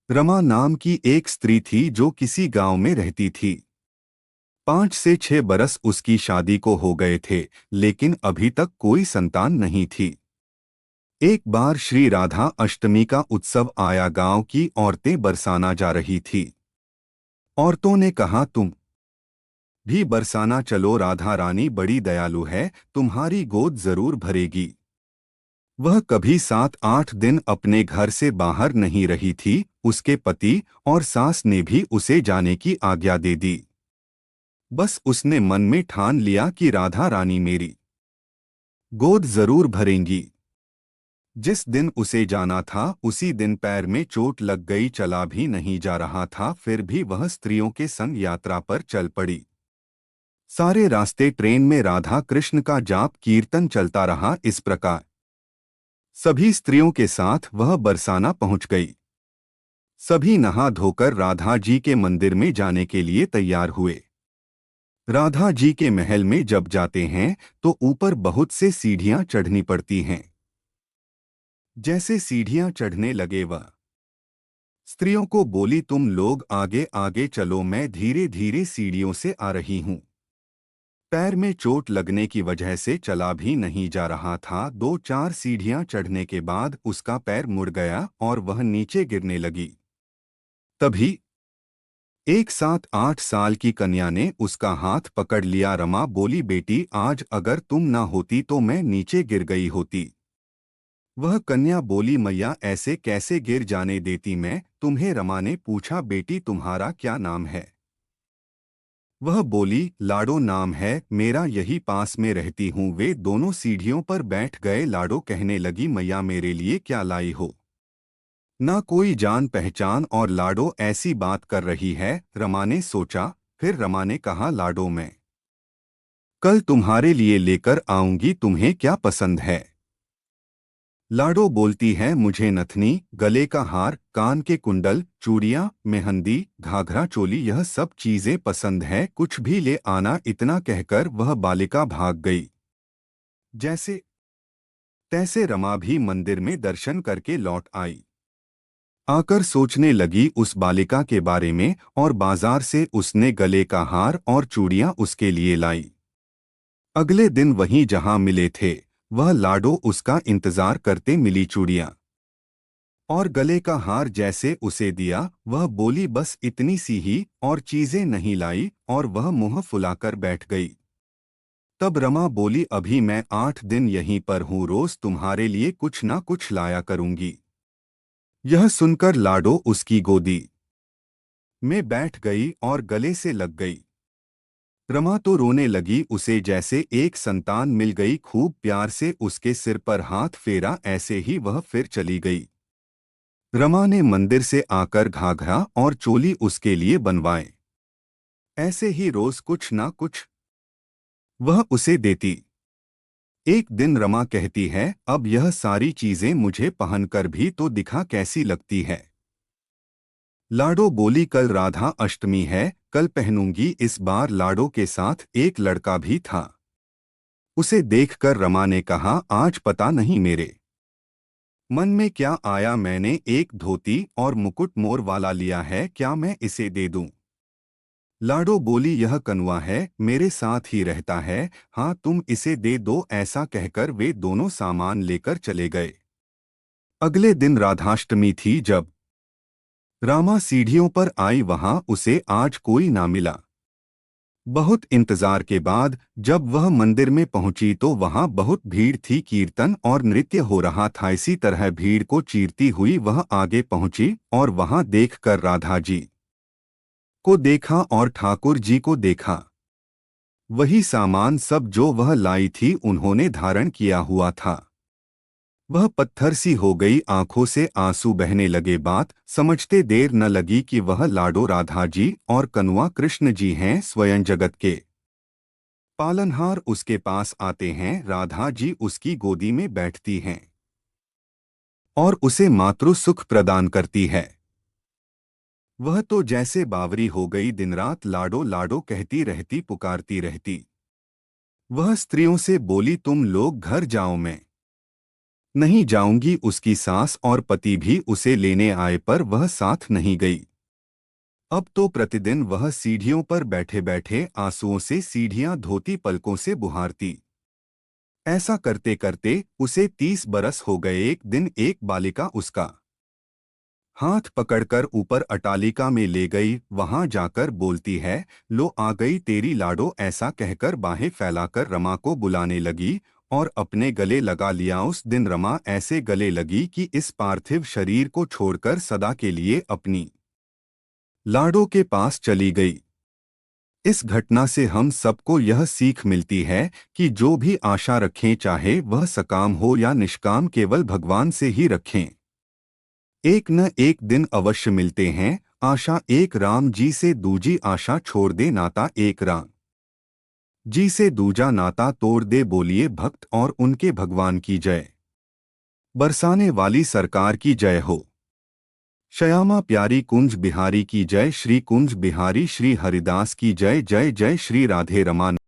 रमा नाम की एक स्त्री थी जो किसी गांव में रहती थी। 5 से 6 बरस उसकी शादी को हो गए थे, लेकिन अभी तक कोई संतान नहीं थी। एक बार श्री राधा अष्टमी का उत्सव आया। गांव की औरतें बरसाना जा रही थी। औरतों ने कहा, तुम भी बरसाना चलो, राधा रानी बड़ी दयालु है, तुम्हारी गोद जरूर भरेगी। वह कभी 7-8 दिन अपने घर से बाहर नहीं रही थी। उसके पति और सास ने भी उसे जाने की आज्ञा दे दी। बस उसने मन में ठान लिया कि राधा रानी मेरी गोद जरूर भरेंगी। जिस दिन उसे जाना था उसी दिन पैर में चोट लग गई, चला भी नहीं जा रहा था। फिर भी वह स्त्रियों के संग यात्रा पर चल पड़ी। सारे रास्ते ट्रेन में राधा कृष्ण का जाप कीर्तन चलता रहा। इस प्रकार सभी स्त्रियों के साथ वह बरसाना पहुंच गई। सभी नहा धोकर राधा जी के मंदिर में जाने के लिए तैयार हुए। राधा जी के महल में जब जाते हैं तो ऊपर बहुत से सीढ़ियां चढ़नी पड़ती हैं। जैसे सीढ़ियां चढ़ने लगे वह स्त्रियों को बोली, तुम लोग आगे आगे चलो, मैं धीरे धीरे सीढ़ियों से आ रही हूँ। पैर में चोट लगने की वजह से चला भी नहीं जा रहा था। 2-4 सीढ़ियां चढ़ने के बाद उसका पैर मुड़ गया और वह नीचे गिरने लगी। तभी एक 7-8 साल की कन्या ने उसका हाथ पकड़ लिया। रमा बोली, बेटी, आज अगर तुम ना होती तो मैं नीचे गिर गई होती। वह कन्या बोली, मैया ऐसे कैसे गिर जाने देती मैं तुम्हें। रमा ने पूछा, बेटी तुम्हारा क्या नाम है? वह बोली, लाडो नाम है मेरा, यही पास में रहती हूँ। वे दोनों सीढ़ियों पर बैठ गए। लाडो कहने लगी, मैया मेरे लिए क्या लाई हो? ना कोई जान पहचान और लाडो ऐसी बात कर रही है। रमा ने सोचा। फिर रमा ने कहा, लाडो मैं कल तुम्हारे लिए लेकर आऊंगी, तुम्हें क्या पसंद है? लाडो बोलती है, मुझे नथनी, गले का हार, कान के कुंडल, चूड़ियां, मेहंदी, घाघरा चोली, यह सब चीजें पसंद है, कुछ भी ले आना। इतना कहकर वह बालिका भाग गई। जैसे तैसे रमा भी मंदिर में दर्शन करके लौट आई। आकर सोचने लगी उस बालिका के बारे में और बाजार से उसने गले का हार और चूड़ियां उसके लिए लाई। अगले दिन वहीं जहां मिले थे वह लाडो उसका इंतजार करते मिली। चूड़ियां और गले का हार जैसे उसे दिया, वह बोली, बस इतनी सी ही, और चीजें नहीं लाई, और वह मुंह फुलाकर बैठ गई। तब रमा बोली, अभी मैं 8 दिन यहीं पर हूँ, रोज तुम्हारे लिए कुछ ना कुछ लाया करूंगी। यह सुनकर लाडो उसकी गोदी में बैठ गई और गले से लग गई। रमा तो रोने लगी, उसे जैसे एक संतान मिल गई। खूब प्यार से उसके सिर पर हाथ फेरा, ऐसे ही वह फिर चली गई। रमा ने मंदिर से आकर घाघरा और चोली उसके लिए बनवाए। ऐसे ही रोज कुछ ना कुछ वह उसे देती। एक दिन रमा कहती है, अब यह सारी चीजें मुझे पहनकर भी तो दिखा कैसी लगती है। लाडो बोली, कल राधा अष्टमी है, कल पहनूंगी। इस बार लाडो के साथ एक लड़का भी था। उसे देखकर रमा ने कहा, आज पता नहीं मेरे मन में क्या आया, मैंने एक धोती और मुकुट मोर वाला लिया है, क्या मैं इसे दे दूं? लाडो बोली, यह कनुआ है, मेरे साथ ही रहता है, हाँ तुम इसे दे दो। ऐसा कहकर वे दोनों सामान लेकर चले गए। अगले दिन राधाष्टमी थी। जब रामा सीढ़ियों पर आई वहां उसे आज कोई ना मिला। बहुत इंतजार के बाद जब वह मंदिर में पहुंची तो वहां बहुत भीड़ थी, कीर्तन और नृत्य हो रहा था। इसी तरह भीड़ को चीरती हुई वह आगे पहुंची और वहां देखकर राधा जी को देखा और ठाकुर जी को देखा। वही सामान सब जो वह लाई थी उन्होंने धारण किया हुआ था। वह पत्थर सी हो गई, आंखों से आंसू बहने लगे। बात समझते देर न लगी कि वह लाडो राधा जी और कनुआ कृष्ण जी हैं, स्वयं जगत के पालनहार। उसके पास आते हैं, राधा जी उसकी गोदी में बैठती हैं और उसे मातृ सुख प्रदान करती है। वह तो जैसे बावरी हो गई, दिन रात लाडो लाडो कहती रहती, पुकारती रहती। वह स्त्रियों से बोली, तुम लोग घर जाओ, मैं नहीं जाऊंगी। उसकी सास और पति भी उसे लेने आए पर वह साथ नहीं गई। अब तो प्रतिदिन वह सीढ़ियों पर बैठे बैठे आंसुओं से सीढ़ियां धोती, पलकों से बुहारती। ऐसा करते करते उसे 30 बरस हो गए। एक दिन एक बालिका उसका हाथ पकड़कर ऊपर अटालिका में ले गई। वहां जाकर बोलती है, लो आ गई तेरी लाडो। ऐसा कहकर बाहें फैलाकर रमा को बुलाने लगी और अपने गले लगा लिया। उस दिन रमा ऐसे गले लगी कि इस पार्थिव शरीर को छोड़कर सदा के लिए अपनी लाडो के पास चली गई। इस घटना से हम सबको यह सीख मिलती है कि जो भी आशा रखें, चाहे वह सकाम हो या निष्काम, केवल भगवान से ही रखें। एक न एक दिन अवश्य मिलते हैं। आशा एक राम जी से दूजी आशा छोड़ दे, नाता एक राम जी से दूजा नाता तोड़ दे। बोलिए भक्त और उनके भगवान की जय। बरसाने वाली सरकार की जय हो। श्यामा प्यारी कुंज बिहारी की जय। श्री कुंज बिहारी श्री हरिदास की जय। जय जय श्री राधे रमान।